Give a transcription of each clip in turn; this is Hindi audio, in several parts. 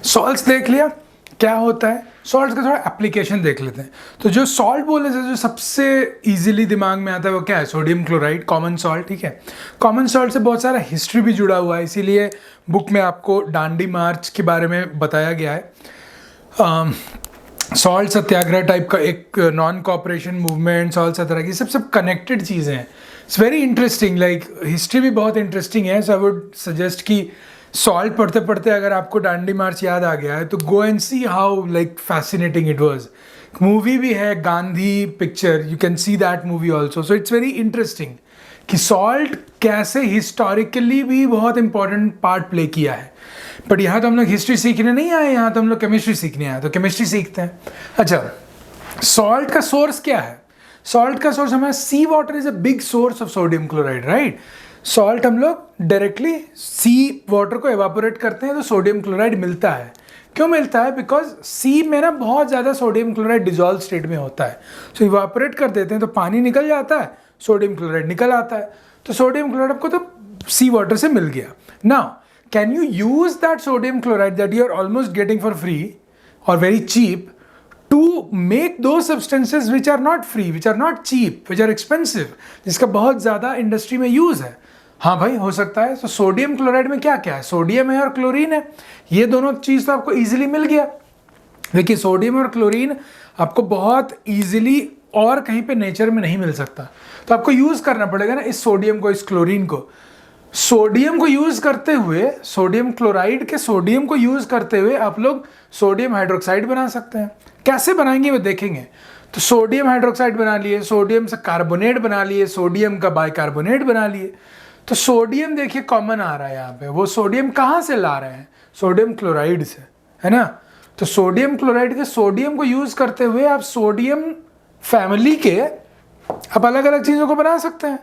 सॉल्ट्स देख लिया क्या होता है, सॉल्ट का थोड़ा एप्लीकेशन देख लेते हैं। तो जो सॉल्ट बोलने से जो सबसे इजीली दिमाग में आता है वो क्या है, सोडियम क्लोराइड, कॉमन सॉल्ट। ठीक है, कॉमन सॉल्ट से बहुत सारा हिस्ट्री भी जुड़ा हुआ है, इसीलिए बुक में आपको डांडी मार्च के बारे में बताया गया है। सॉल्ट सत्याग्रह टाइप का एक नॉन कॉपरेशन मूवमेंट, सॉल्ट सत्याग्रह की सब कनेक्टेड चीज़ें हैं। It's very interesting, like history भी बहुत इंटरेस्टिंग है। सो आई वुड सजेस्ट कि सॉल्ट पढ़ते पढ़ते अगर आपको डांडी मार्च याद आ गया है तो go and see how like fascinating it was. Movie भी है Gandhi picture, you can see that movie also. So it's very interesting कि सॉल्ट कैसे हिस्टोरिकली भी बहुत इंपॉर्टेंट पार्ट प्ले किया है। बट यहाँ तो हम लोग हिस्ट्री सीखने नहीं आए, यहाँ तो हम लोग केमिस्ट्री सीखने आए, तो केमिस्ट्री सीखते हैं। अच्छा, सॉल्ट का सोर्स क्या है? सॉल्ट का सोर्स हमारा sea water is a big source of sodium chloride, right. Salt हम लोग डायरेक्टली सी वाटर को एवापोरेट करते हैं तो सोडियम क्लोराइड मिलता है। क्यों मिलता है? बिकॉज सी में ना बहुत ज़्यादा सोडियम क्लोराइड डिजॉल्व स्टेट में होता है। सो इवापोरेट कर देते हैं तो पानी निकल जाता है, सोडियम क्लोराइड निकल आता है, तो सोडियम क्लोराइड आपको तो सी वाटर से मिल गया। Now can you use that sodium chloride that you are almost getting for free और very cheap to make those substances which are not free, which are not cheap, which are expensive, जिसका बहुत ज़्यादा इंडस्ट्री में यूज़ है? हाँ भाई, हो सकता है। तो सोडियम क्लोराइड में क्या क्या है? सोडियम है और क्लोरीन है। ये दोनों चीज़ तो आपको इजीली मिल गया। देखिए, सोडियम और क्लोरीन आपको बहुत इजीली और कहीं पे नेचर में नहीं मिल सकता, तो आपको यूज़ करना पड़ेगा ना इस सोडियम को, इस क्लोरीन को। सोडियम को यूज़ करते हुए, सोडियम क्लोराइड के सोडियम को यूज़ करते हुए आप लोग सोडियम हाइड्रोक्साइड बना सकते हैं। कैसे बनाएंगे वो देखेंगे। तो सोडियम हाइड्रोक्साइड बना लिए, सोडियम से कार्बोनेट बना लिए, सोडियम का बाइकार्बोनेट बना लिए। तो सोडियम देखिए कॉमन आ रहा है यहाँ पे। वो सोडियम कहाँ से ला रहे हैं? सोडियम क्लोराइड से, है ना। तो सोडियम क्लोराइड के सोडियम को यूज़ करते हुए आप सोडियम फैमिली के आप अलग अलग चीज़ों को बना सकते हैं।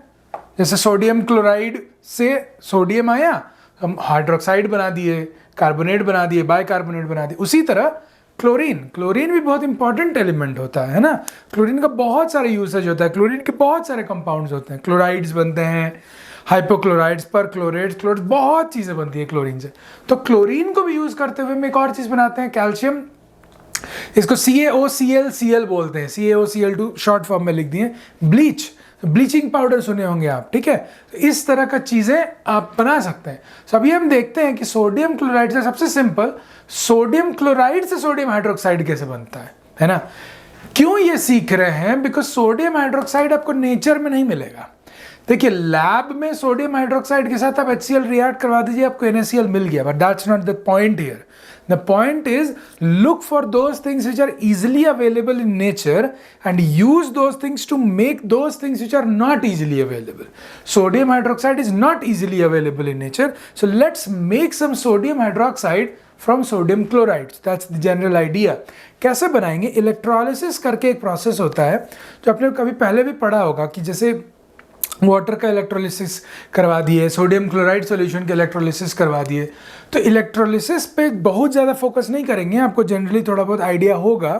जैसे सोडियम क्लोराइड से सोडियम आया, हम हाइड्रोक्साइड बना दिए, कार्बोनेट बना दिए, बाइकार्बोनेट बना दिए। उसी तरह क्लोरीन, क्लोरीन भी बहुत इंपॉर्टेंट एलिमेंट होता है ना। क्लोरीन का बहुत सारे यूसेज होता है, क्लोरीन के बहुत सारे कंपाउंड्स होते हैं, क्लोराइड्स बनते हैं, हाइपोक्लोराइड्स, पर क्लोरेट्स, क्लोराइड्स, बहुत चीज़ें बनती है क्लोरीन से। तो क्लोरीन को भी यूज़ करते हुए हम एक और चीज़ बनाते हैं, कैल्शियम। इसको CaOCl बोलते हैं, CaOCl2 शॉर्ट फॉर्म में लिख दिए। ब्लीच, ब्लीचिंग पाउडर सुने होंगे आप, ठीक है। तो इस तरह का चीज़ें आप बना सकते हैं। तो अभी हम देखते हैं कि सोडियम क्लोराइड से, सबसे सिंपल, सोडियम क्लोराइड से सोडियम हाइड्रोक्साइड कैसे बनता है ना। क्यों ये सीख रहे हैं? बिकॉज सोडियम हाइड्रोक्साइड आपको नेचर में नहीं मिलेगा। देखिए, लैब में सोडियम हाइड्रोक्साइड के साथ आप HCl रिएक्ट करवा दीजिए, आपको NaCl मिल गया, but that's not the point here. The point is, look for those things which are easily available in nature and use those things to make those things which are not easily available. Sodium hydroxide is not easily available in nature, so let's make some sodium hydroxide from sodium chloride. That's the general idea. कैसे बनाएंगे? इलेक्ट्रोलिसिस करके एक प्रोसेस होता है जो आपने कभी पहले भी पढ़ा होगा कि जैसे वाटर का इलेक्ट्रोलिसिस करवा दिए, सोडियम क्लोराइड सॉल्यूशन के इलेक्ट्रोलिसिस करवा दिए। तो इलेक्ट्रोलिसिस पे बहुत ज़्यादा फोकस नहीं करेंगे, आपको जनरली थोड़ा बहुत आइडिया होगा।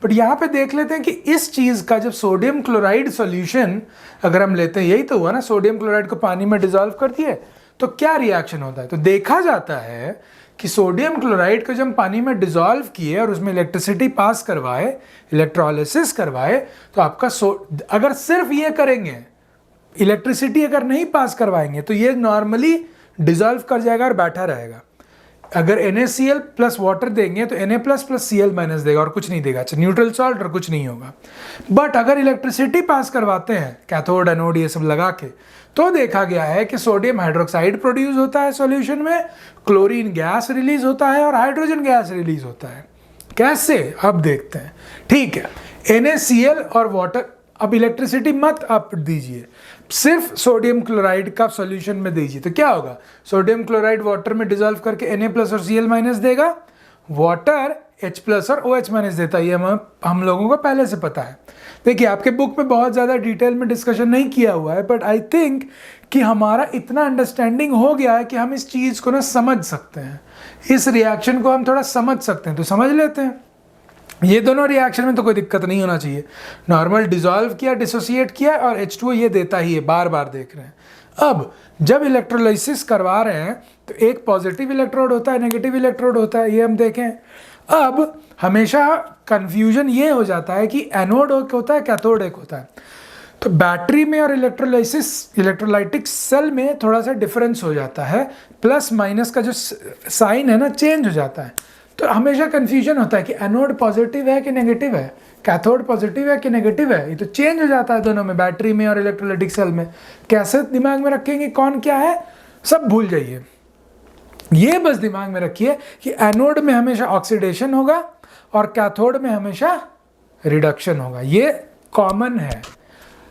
बट यहाँ पे देख लेते हैं कि इस चीज़ का जब सोडियम क्लोराइड सॉल्यूशन अगर हम लेते हैं, यही तो हुआ ना, सोडियम क्लोराइड को पानी में डिजॉल्व कर दिए, तो क्या रिएक्शन होता है? तो देखा जाता है कि सोडियम क्लोराइड को जब हम पानी में डिजॉल्व किए और उसमें इलेक्ट्रिसिटी पास करवाए, इलेक्ट्रोलिसिस करवाए, तो आपका अगर सिर्फ ये करेंगे, इलेक्ट्रिसिटी अगर नहीं पास करवाएंगे, तो ये नॉर्मली डिजॉल्व कर जाएगा और बैठा रहेगा। अगर NaCl प्लस वाटर देंगे तो Na plus plus Cl minus देगा और कुछ नहीं देगा, अच्छा न्यूट्रल सॉल्ट और कुछ नहीं होगा। बट अगर इलेक्ट्रिसिटी पास करवाते हैं, कैथोड एनोड ये सब लगा के, तो देखा गया है कि सोडियम हाइड्रोक्साइड प्रोड्यूस होता है सॉल्यूशन में, क्लोरीन गैस रिलीज होता है और हाइड्रोजन गैस रिलीज होता है। कैसे? अब देखते हैं। ठीक है, NaCl और वाटर, अब इलेक्ट्रिसिटी मत आप दीजिए, सिर्फ सोडियम क्लोराइड का सॉल्यूशन में दीजिए, तो क्या होगा? सोडियम क्लोराइड वाटर में डिजॉल्व करके Na प्लस और Cl माइनस देगा, वाटर H प्लस और OH माइनस देता है। ये हम लोगों को पहले से पता है। देखिए, आपके बुक में बहुत ज़्यादा डिटेल में डिस्कशन नहीं किया हुआ है, बट आई थिंक कि हमारा इतना अंडरस्टैंडिंग हो गया है कि हम इस चीज़ को ना समझ सकते हैं, इस रिएक्शन को हम थोड़ा समझ सकते हैं, तो समझ लेते हैं। ये दोनों रिएक्शन में तो कोई दिक्कत नहीं होना चाहिए। नॉर्मल डिसॉल्व किया, डिसोसिएट किया और H2O ये देता ही है, बार बार देख रहे हैं। अब जब इलेक्ट्रोलाइसिस करवा रहे हैं तो एक पॉजिटिव इलेक्ट्रोड होता है, नेगेटिव इलेक्ट्रोड होता है, ये हम देखें। अब हमेशा कंफ्यूजन ये हो जाता है कि एनोड एक होता है, कैथोड एक होता है। तो बैटरी में और इलेक्ट्रोलाइटिक सेल में थोड़ा सा डिफरेंस हो जाता है, प्लस माइनस का जो साइन है ना चेंज हो जाता है। तो हमेशा कंफ्यूजन होता है कि एनोड पॉजिटिव है कि नेगेटिव है, कैथोड पॉजिटिव है कि नेगेटिव है, ये तो चेंज हो जाता है दोनों में, बैटरी में और इलेक्ट्रोलाइटिक सेल में। कैसे दिमाग में रखेंगे कौन क्या है, सब भूल जाइए। ये बस दिमाग में रखिए कि एनोड में हमेशा ऑक्सीडेशन होगा और कैथोड में हमेशा रिडक्शन होगा, ये कॉमन है।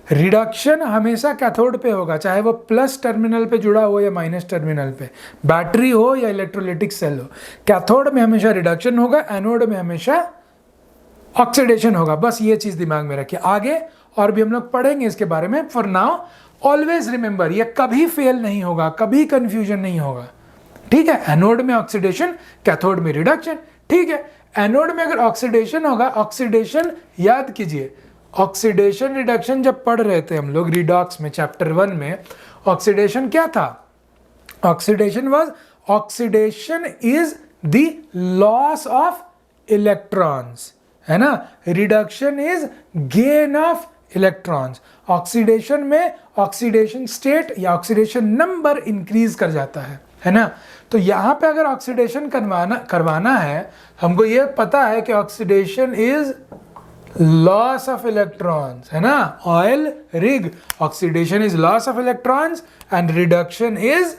रिडक्शन हमेशा कैथोड पे होगा, चाहे वो प्लस टर्मिनल पे जुड़ा हो या माइनस टर्मिनल पे, बैटरी हो या इलेक्ट्रोलाइटिक सेल हो। कैथोड में हमेशा रिडक्शन होगा, एनोड में हमेशा ऑक्सीडेशन होगा। बस ये चीज दिमाग में रखिए। आगे और भी हम लोग पढ़ेंगे इसके बारे में। फॉर नाउ ऑलवेज रिमेंबर, ये कभी फेल नहीं होगा, कभी कंफ्यूजन नहीं होगा, ठीक है। एनोड में ऑक्सीडेशन, कैथोड में रिडक्शन, ठीक है। एनोड में अगर ऑक्सीडेशन होगा, ऑक्सीडेशन याद कीजिए, ऑक्सीडेशन रिडक्शन जब पढ़ रहे थे हम लोग रिडॉक्स में चैप्टर 1 में, ऑक्सीडेशन क्या था? Oxidation is the loss of electrons, है ना। Reduction is gain of electrons. Oxidation में ऑक्सीडेशन स्टेट या ऑक्सीडेशन नंबर इंक्रीज कर जाता है ना। तो यहाँ पे अगर ऑक्सीडेशन करवाना है, हमको ये पता है कि oxidation is loss of electrons, है ना। Oil rig, oxidation is loss of electrons and reduction is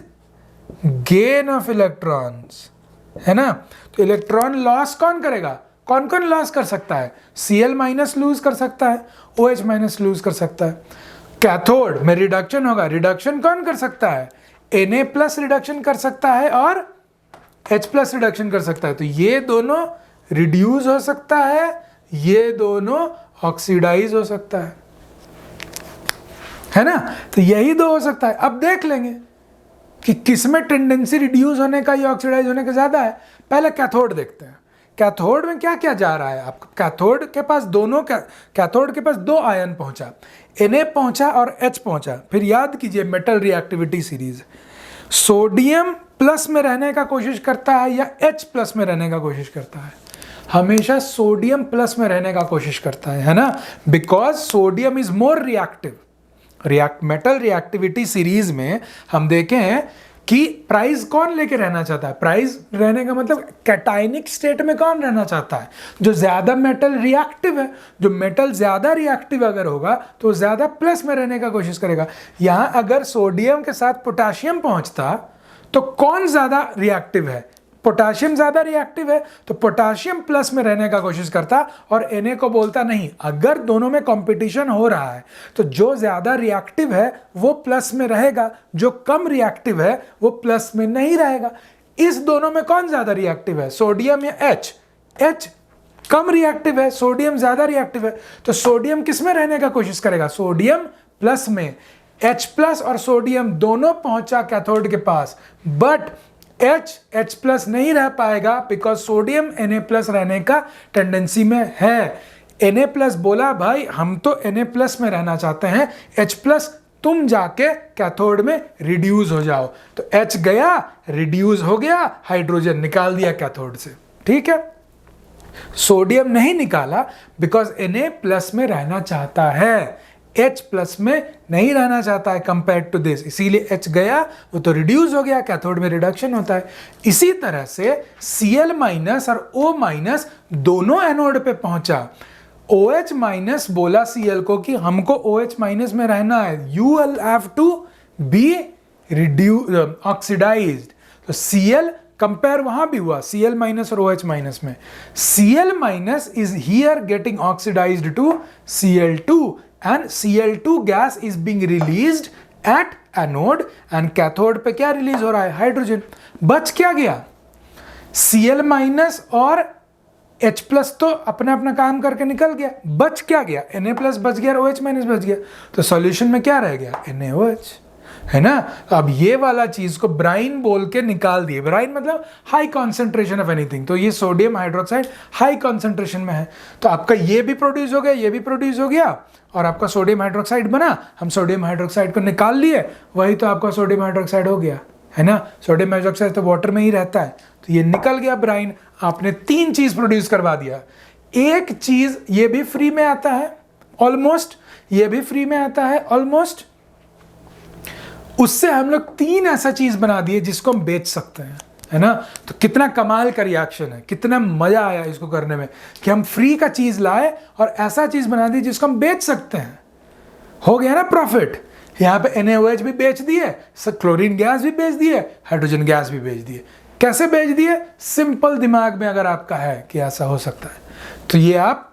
gain of electrons, है ना। तो इलेक्ट्रॉन लॉस कौन करेगा? कौन कौन लॉस कर सकता है? Cl माइनस लूज कर सकता है, OH माइनस लूज कर सकता है। कैथोड में रिडक्शन होगा, रिडक्शन कौन कर सकता है? Na प्लस रिडक्शन कर सकता है और H प्लस रिडक्शन कर सकता है। तो ये दोनों रिड्यूस हो सकता है, ये दोनों ऑक्सीडाइज हो सकता है ना। तो यही दो हो सकता है। अब देख लेंगे कि किसमें टेंडेंसी रिड्यूस होने का या ऑक्सीडाइज होने का ज्यादा है। पहले कैथोड देखते हैं। कैथोड में क्या क्या जा रहा है आपको? कैथोड के पास कैथोड के पास दो आयन पहुंचा, Na पहुंचा और H पहुंचा। फिर याद कीजिए metal reactivity series, sodium plus में रहने का कोशिश करता है या H प्लस में रहने का कोशिश करता है? हमेशा सोडियम प्लस में रहने का कोशिश करता है ना, because sodium is more reactive. Metal reactivity series में हम देखें हैं कि प्राइस कौन लेके रहना चाहता है? प्राइस रहने का मतलब कैटायनिक स्टेट में कौन रहना चाहता है? जो ज्यादा मेटल रिएक्टिव है। जो मेटल ज्यादा रिएक्टिव अगर होगा तो ज्यादा प्लस में रहने का कोशिश करेगा। यहां अगर सोडियम के साथ पोटेशियम पहुंचता तो कौन ज्यादा रिएक्टिव है? पोटेशियम ज्यादा रिएक्टिव है, तो पोटेशियम प्लस में रहने का कोशिश करता और Na को बोलता नहीं। अगर दोनों में कंपटीशन हो रहा है तो जो ज्यादा रिएक्टिव है वो प्लस में रहेगा, जो कम रिएक्टिव है वो प्लस में नहीं रहेगा। इस दोनों में कौन ज्यादा रिएक्टिव है, सोडियम या H? H कम रिएक्टिव है, सोडियम ज्यादा रिएक्टिव है। तो सोडियम किस में रहने का कोशिश करेगा? सोडियम प्लस में। H प्लस और सोडियम दोनों पहुंचा कैथोड के पास, बट H प्लस नहीं रह पाएगा बिकॉज सोडियम Na प्लस रहने का टेंडेंसी में है। Na प्लस बोला भाई हम तो Na प्लस में रहना चाहते हैं, H प्लस तुम जाके कैथोड में रिड्यूस हो जाओ। तो H गया, रिड्यूस हो गया, हाइड्रोजन निकाल दिया कैथोड से, ठीक है। सोडियम नहीं निकाला बिकॉज Na प्लस में रहना चाहता है, H प्लस में नहीं रहना चाहता है कंपेयर टू दिस, इसीलिए H गया, वो तो रिड्यूस हो गया, कैथोड में रिडक्शन होता है। इसी तरह से Cl माइनस और O माइनस दोनों एनोड पे पहुंचा। OH माइनस बोला Cl को कि हमको OH माइनस में रहना है, you will have to be oxidized. तो Cl कंपेयर वहां भी हुआ, Cl माइनस और OH माइनस में। Cl minus is here getting oxidized to Cl2 and Cl2 gas is being released at anode and cathode पे क्या रिलीज हो रहा है? हाइड्रोजन। बच क्या गया? Cl माइनस और H प्लस तो अपना अपना काम करके निकल गया, बच क्या गया? Na प्लस बच गया और OH माइनस बच गया। तो सॉल्यूशन में क्या रह गया? NaOH। है ना। अब ये वाला चीज को ब्राइन बोल के निकाल दिए। ब्राइन मतलब हाई कॉन्सेंट्रेशन ऑफ एनीथिंग, तो ये सोडियम हाइड्रोक्साइड हाई कॉन्सेंट्रेशन में है, तो आपका ये भी प्रोड्यूस हो गया, ये भी प्रोड्यूस हो गया, और आपका सोडियम हाइड्रोक्साइड बना। हम सोडियम हाइड्रोक्साइड को निकाल लिए, वही तो आपका सोडियम हाइड्रोक्साइड हो गया, है ना। सोडियम हाइड्रोक्साइड तो वाटर में ही रहता है, तो ये निकल गया ब्राइन। आपने 3 चीज प्रोड्यूस करवा दिया। एक चीज ये भी फ्री में आता है ऑलमोस्ट, ये भी फ्री में आता है ऑलमोस्ट, उससे हम लोग 3 ऐसा चीज बना दिए जिसको हम बेच सकते हैं, है ना। तो कितना कमाल का रिएक्शन है, कितना मजा आया इसको करने में कि हम फ्री का चीज लाए और ऐसा चीज बना दी जिसको हम बेच सकते हैं। हो गया ना प्रॉफिट। यहाँ पे NaOH भी बेच दिए, क्लोरीन गैस भी बेच दिए, हाइड्रोजन गैस भी बेच दिए। कैसे बेच दिए? सिंपल दिमाग में अगर आपका है कि ऐसा हो सकता है, तो ये आप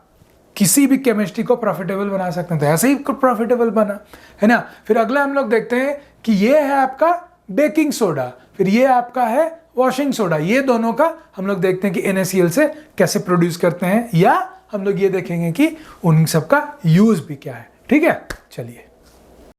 किसी भी केमिस्ट्री को प्रॉफिटेबल बना सकते हैं। तो ऐसे ही प्रॉफिटेबल बना, है ना। फिर अगला हम लोग देखते हैं कि ये है आपका बेकिंग सोडा, फिर ये आपका है वॉशिंग सोडा। ये दोनों का हम लोग देखते हैं कि NaCl से कैसे प्रोड्यूस करते हैं, या हम लोग ये देखेंगे कि उन सब का यूज भी क्या है। ठीक है, चलिए।